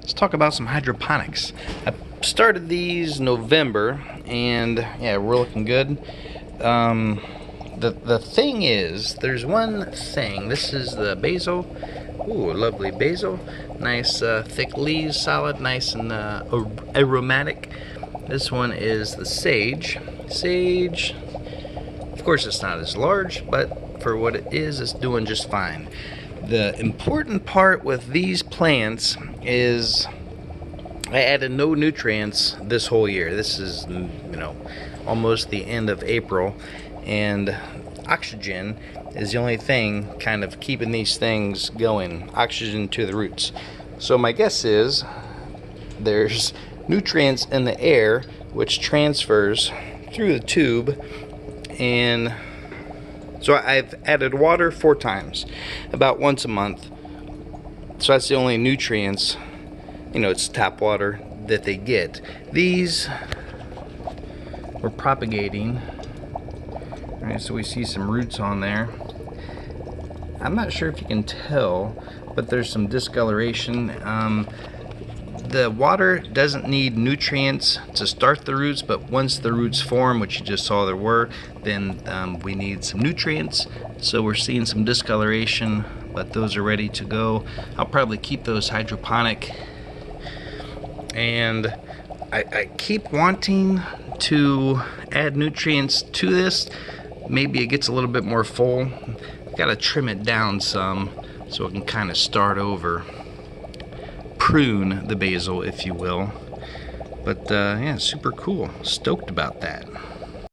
let's talk about some hydroponics. I started these November, and yeah, we're looking good. The thing is, there's one thing. This is the basil. Ooh, lovely basil. Nice thick leaves, solid, nice and aromatic. This one is the sage. Sage, of course it's not as large, but for what it is, it's doing just fine. The important part with these plants is I added no nutrients this whole year. This is, almost the end of April, and oxygen is the only thing kind of keeping these things going. Oxygen to the roots. So my guess is there's nutrients in the air which transfers through the tube, and so I've added water 4 times, about once a month. So that's the only nutrients, it's tap water that they get. These we're propagating. All right, so we see some roots on there. I'm not sure if you can tell, but there's some discoloration. The water doesn't need nutrients to start the roots, but once the roots form, which you just saw there were, then we need some nutrients. So we're seeing some discoloration, but those are ready to go. I'll probably keep those hydroponic, and I keep wanting to add nutrients to this. Maybe it gets a little bit more full. Gotta trim it down some so it can kind of start over. Prune the basil, if you will. But yeah, super cool. Stoked about that.